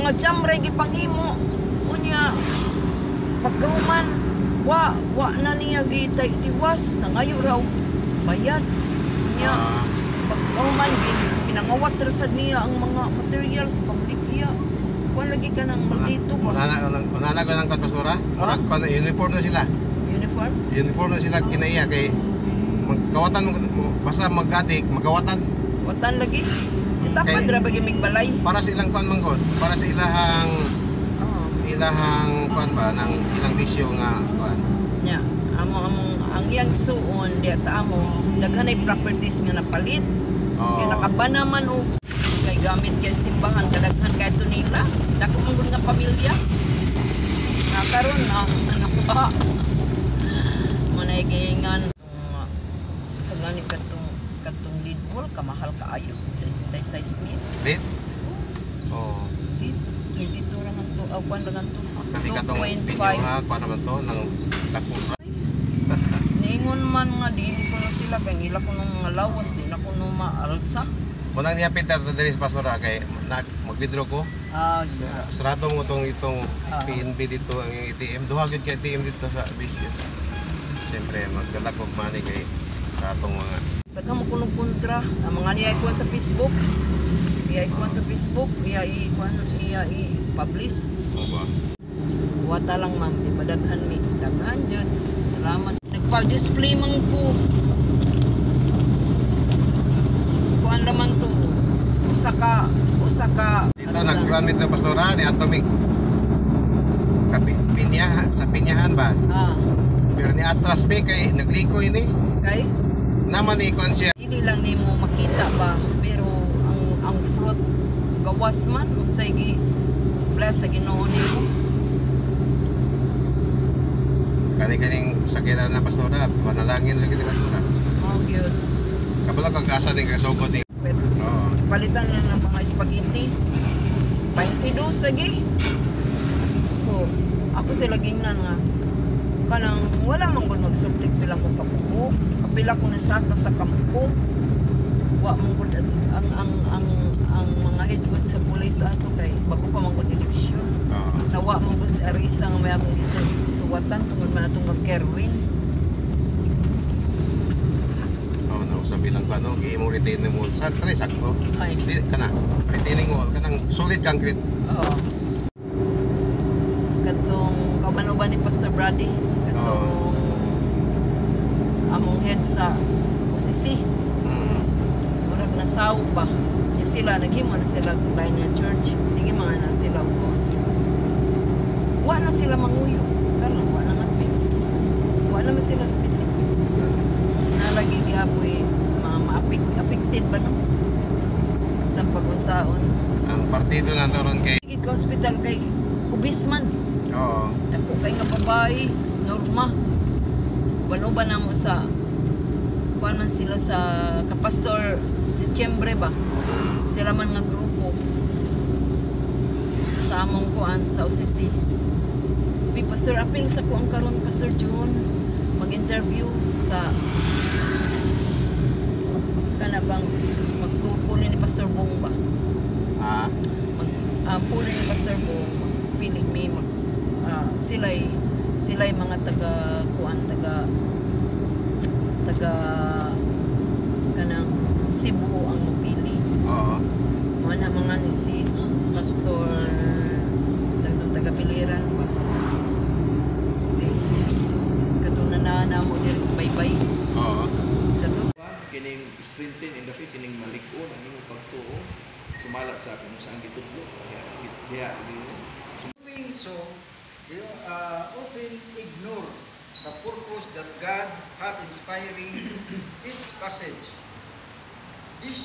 Mga jamre gipanghimo. Unya pagkahuman wa na niya gitay tiwas na ngayo raw bayad niya. Pagkahuman pinangawat rasad niya ang mga materials pamligya. Kuan lagi ka nang maldito ba? Manana ko ng pastora. Murag ko uniform na sila. Uniform? Uniform na sila kinaiya kay magkawatan mo basta magadik magkawatan. Watan lagi. Tapad ra bagi migbalay. Para sa ilang kuan manggod, para sa ilahang kuan ba nang ilang bisyo nga kuan. Nya, among ang iyang suon diya sa amo daghanay properties nga napalit. Kay nakabana man og kay gamit kay simbahan kadaghan kay to nila. Dako man gud nga pamilya. Nakaron anak ba. Manay giingan sa ganit katong lead ball kamahal kaayo sa 66,000. Lead? Oh. Dito ra man to aw kwan ra to. Kami katong video ha, kuan naman to nang takura. Ningon man nga di ko na sila kay nila ko nung mga lawas di na ko no maalsa. Munang niyapit ta diri sa pastora kay mag-withdraw ko. Sarado mo itong PNB dito ang ATM. Duha gyud kay ATM dito sa BC. Siyempre magdala ko money kay sa atong mga daghan mo kuno kontra ang mga niya ikuan sa Facebook. Iya ikuan sa Facebook, iya i-publish. ba? Wata lang ma'am, di ba daghan mi? Daghan dyan. Salamat. Nagpa-display man po. Kuan naman to. Usa ka. Dito nagkuan mi to pastora ni Atomic. Sa pinyahan ba? Pero ni atras mi kay naglikoy ni. Kay? Naman ni kuan siya. Hindi lang nimo makita ba, pero ang fruit gawas man unsay gi bless sa Ginoo nimo. Kani-kaning sakitan na pastora, panalangin ra gid pastora. Oh, gyud. Kabalo kag asa din kasugod ni. Oo. Palitan na ng mga spaghetti. 22 lagi. Ko, ako sila gingnan nga. Kanang wala man gud magsultik pila ko kapuko. Kapila ko nasaka sa kampo. Wa man gud ang mga headgood sa pulis ato kay bago pa man gud eleksyon. Nawa man gud si Arisa nga may akong isuwatan tungod man atong kag Kerwin. Sabi lang pa no, gi mo retaining wall sa kanay sakto. Ay. Di kana retaining wall kanang solid concrete. Oo. Katong kabanoban ni Pastor Brady, katong among head sa OCC. Murag nasaw ba? Di sila naghimo na sila line nga church. Sige mga na sila ghost. Wa na sila manguyo. Karon wa na nga. Wa na sila specific. Nalagi gihapoy affected ba no? Sa pag-unsaon. Ang partido na doon kay hospital kay Ubisman. Oo. Ako kay nga babae, Norma. Walo ba na mo sa kuan man sila sa kapastor si Chembre ba? Sila man nga grupo. Sa among kuan sa OCC. Pastor apil sa kuan karon Pastor John mag-interview sa kanabang magpupuli ni Pastor Bong ba? Puli ni Pastor Bong pilig mi sila'y mga taga kanang Cebu ang mapili. Mga ni si Pastor taga Piliran ba? Si katunana mo diri sa baybay. Sa to kining strengthen in the faith kining malig-on ang imong pagtuo sumala sa kung saan gitudlo diha doing so you often ignore the purpose that God had inspiring each passage. They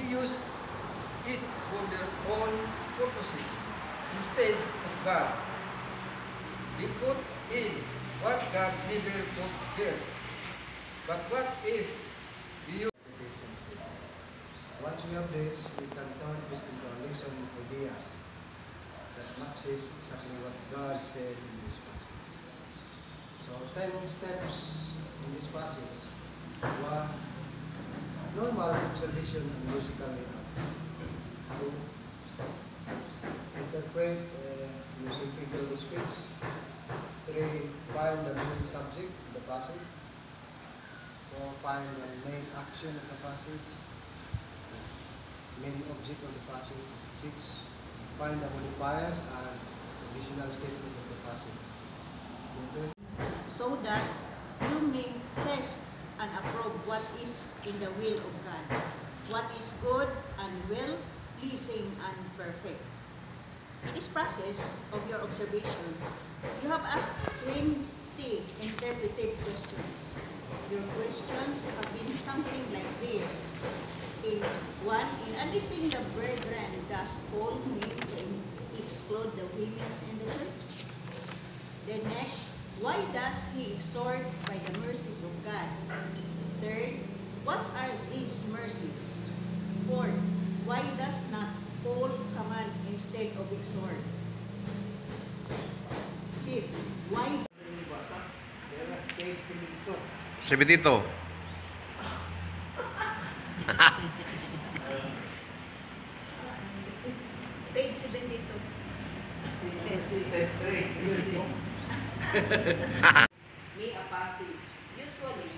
use it for their own purposes instead of God. They put in what God never put there. But what if once we have this, we can turn it into a lesson idea that matches exactly what God said in this passage. So 10 steps in this passage. 1. Normal observation and musical layout. 2. Interpret interpret using figure of speech. 3. Find the main subject of the passage. 4. Find the main action of the passage. Main object of the passage. 6. Find the modifiers and additional statement of the passage. So that you may test and approve what is in the will of God, what is good and well, pleasing and perfect. In this process of your observation, you have asked 20 interpretive questions. Your questions have been something like this. In addressing the brethren, does Paul mean to exclude the women in the church? Then next, why does he exhort by the mercies of God? Third, what are these mercies? Fourth, why does not Paul command instead of exhort? Fifth, why? Sebetito. Page 72. May a passage. Usually,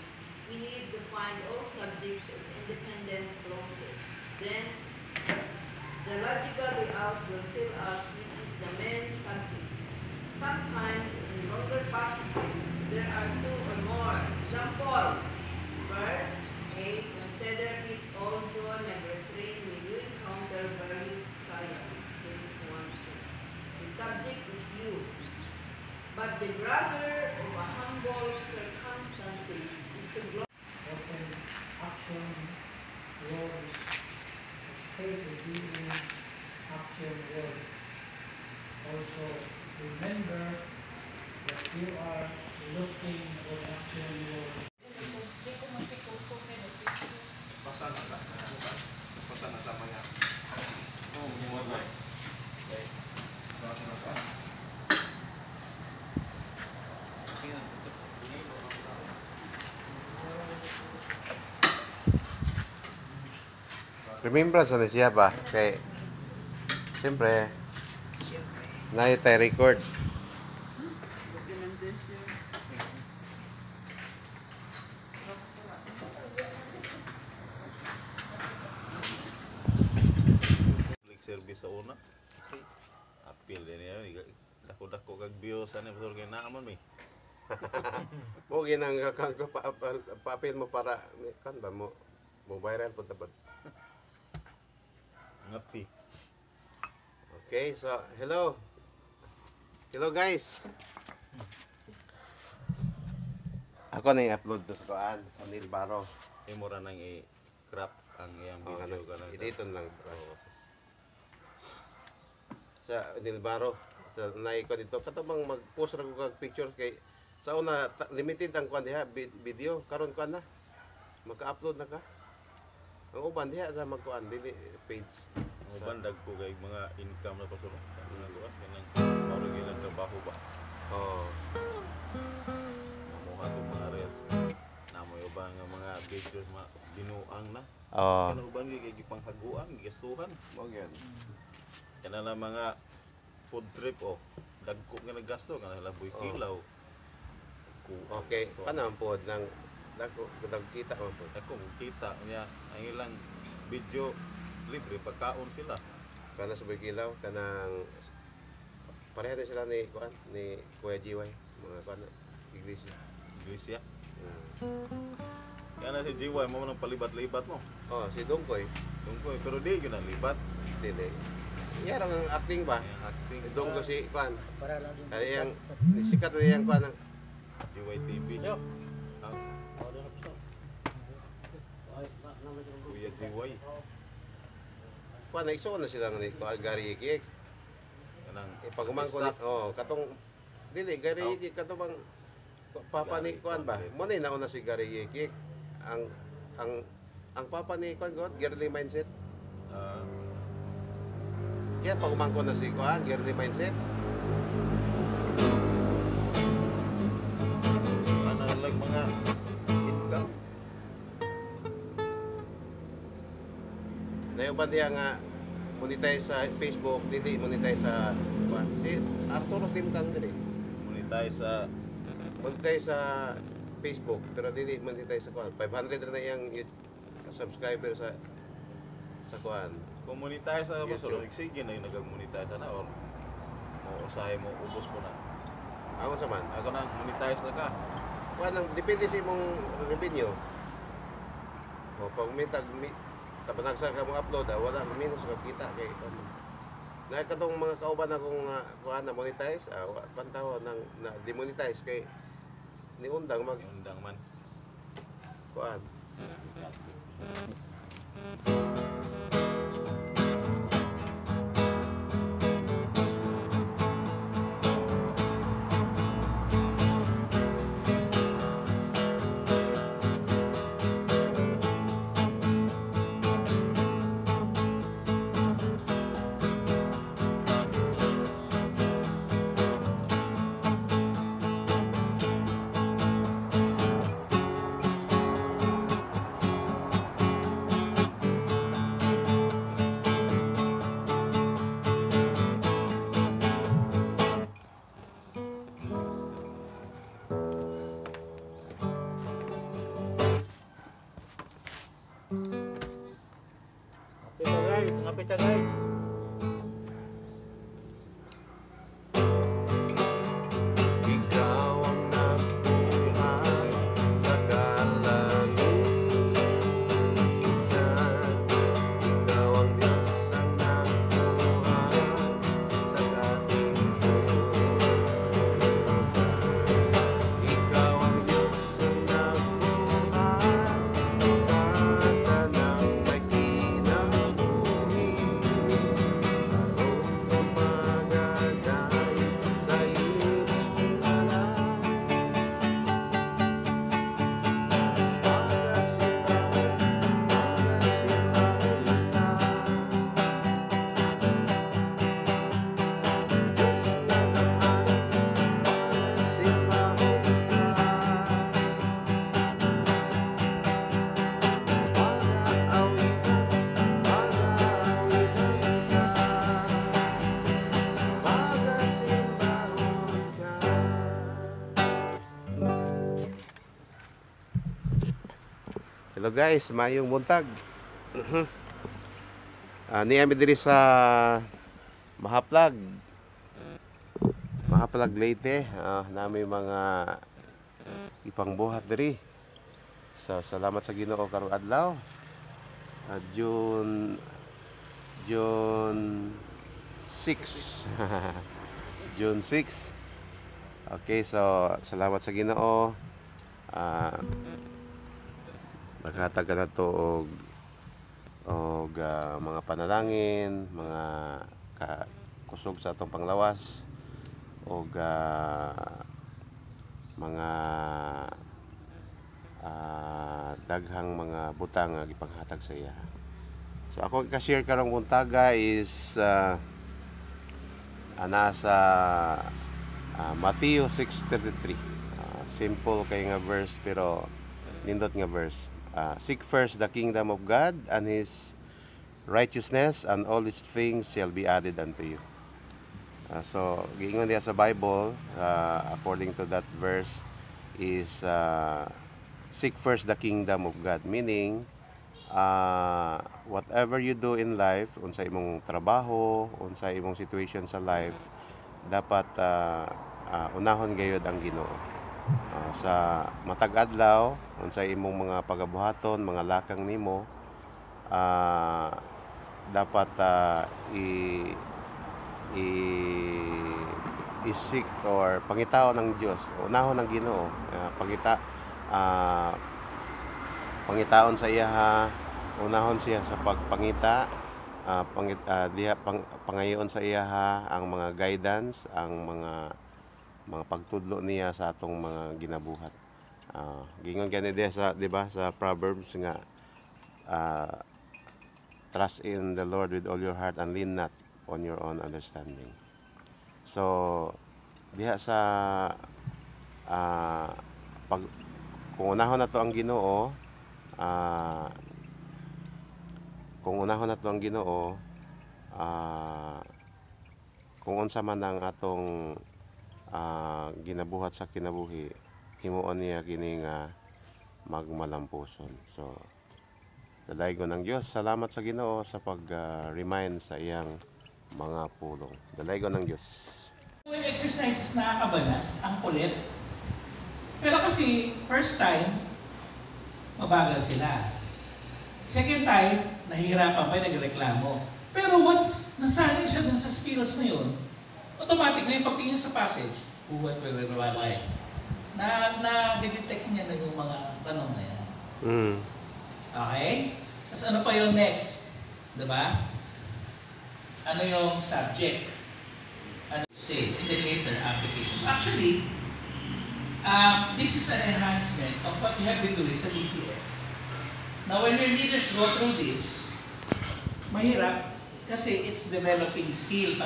we need to find all subjects in independent clauses. Then, the logical layout will tell us which is the main subject. Sometimes, in longer passages, there are 2 or more. Example, verse 8, consider it all joy, never pray when you encounter various trials. This is 1, 2. The subject is you. But the brother of a humble circumstances is to glorify. Open action words. Faith revealing action words. Also, remember that you are looking for action words. Basa na sa basa na sa mga. Oh, mo ba? Okay. Basa na sa. Remembrance na siya ba? Kay siyempre na tayo record. Public service sa una. Apil din yan. Dako-dako kag views ano betul kay naaman mi. Mo ginang papel mo para kan ba mo viral po tabad. Ngati. Okay, so hello. Hello guys. Ako na i-upload to sa kuan sa Nilbaro. Imo ra nang i-crop ang iyang Oh, video kanang editon lang. Oo. Sa Nilbaro. Sa naiko dito katubang mag-post ra ko kag picture kay sa una limited ang kuan diha video karon kuan na. Maka-upload na ka. Ang uban diha sa magkuan dili page. Ang bandag ko kay mga income na pasuro. Ano ko kanang mao gyud trabaho ba. Oh. Amo ka mga res. Namo yo ba nga mga videos ma binuang na. Oh. Ano ba gyud kay panghaguan, gigastuhan. Mo gyud. Kana lang mga food trip o dagko nga naggasto kana laboy kilaw. Okay, kanang pod nang dako kita man pod. Ako kita niya ang ilang video libre pagkaon sila. Kana sa Biglaw kanang pareha din sila ni kuan ni Kuya Jiway mga kuan iglesia. Iglesia. Kaya na si Jiway mo nang palibat-libat mo. Oh, si Dongkoy Tungkoy pero di yun ang libat. dili. Iya ang acting ba? Ang acting Dongkoy si kuan. Para lang din. Kaya yang sikat na yang kuan ang Jiway TV. Ang Kuya Jiway. kuan na igsoon na sila ni kuan Gary Ikik. Kanang Ipagumang ko ni katong dili Gary Ikik katong papa ni kuan ba? Mo ni nauna si Gary Ikik. Ang papa ni kuan God, girly mindset. Yeah, pagumangko na si kuan, girly mindset. ano lang mga income. Nayo ba diya nga monetize sa Facebook, dili monetize sa kuan. Si Arturo Tim Kang dili. Monetize sa Monetize sa Facebook pero dili monetize sa kuan. 500 na yang subscriber sa kuan. kung monetize sa pastor, YouTube. sige na yung nag-monetize na or mo usahay mo ubos mo na. Ako sa man. Ako na monetize na ka. Kuan ang depende sa imong revenue. O pag tabanagsa ka mong upload, wala minus ka kita kay na katong mga kauban akong kuan na monetize, pantaw nang na demonetize kay ni undang mag Undang man. kuan. Napit ka guys. Ikaw ang nabuhay sa kalangitan. Ikaw ang Diyos ang nabuhay sa daigdig. Ikaw ang Diyos ang nabuhay sa tanang may kinabuhi. Arong magagay sa iyong ngalan. Hello guys, mayong buntag. Niami diri sa Mahaplag. Mahaplag Leyte. Nami mga ipangbuhat diri. So salamat sa Ginoo karong adlaw. June 6. June 6. Okay, so salamat sa Ginoo. Naghatag ka na to og mga panalangin, mga kusog sa atong panglawas og mga daghang mga butang nga gipanghatag sa iya. So ako i-share karong buntaga is nasa Matthew 6:33. Simple kay nga verse pero nindot nga verse. Seek first the kingdom of God and His righteousness, and all these things shall be added unto you. So, giingon diya sa Bible, according to that verse, is seek first the kingdom of God. Meaning, whatever you do in life, unsa imong trabaho, unsa imong situation sa life, dapat unahon gayud ang Ginoo. Sa matag adlaw unsay imong mga pagabuhaton, mga lakang nimo, dapat i-seek or pangitaon ng Dios, unahon ng Ginoo, pangitaon sa iya, unahon siya sa pagpangita, pangayoon sa iya ang mga guidance, ang mga pagtudlo niya sa atong mga ginabuhat. Gingon kani diya sa, di ba, sa Proverbs nga trust in the Lord with all your heart and lean not on your own understanding. So diha sa kung unahon na to ang Ginoo, kung unsa man ang atong ginabuhat sa kinabuhi, himuon niya kini nga magmalampuson. So dalaygon ng Dios, salamat sa Ginoo sa pag-remind sa iyang mga pulong. Dalaygon ng Dios. When exercises nakakabanas, ang kulit. Pero kasi, first time, mabagal sila. Second time, nahihirapan pa, nagreklamo. Pero once nasanay siya dun sa skills na yun, automatic na yung pagtingin sa passage, na-detect niya na yung mga tanong na yan. Okay? Tapos ano pa yung next? Diba? Ano yung subject? Ano say in the later applications? Actually, this is an enhancement of what you have been doing sa DPS. Now, when your leaders go through this, mahirap kasi it's developing skill.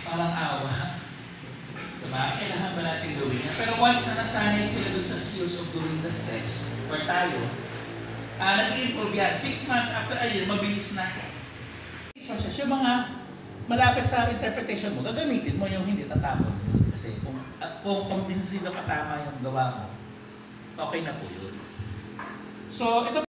Parang awa. Diba? Kailangan ba natin gawin yan? Pero once na nasanay sila dun sa skills of doing the steps, or tayo, nag-improve yan. 6 months after a year, mabilis na. Yung mga malapit sa interpretation mo, gagamitin mo yung hindi tatapon. Kasi kung convinced na tama yung gawa mo, okay na po yun. So, ito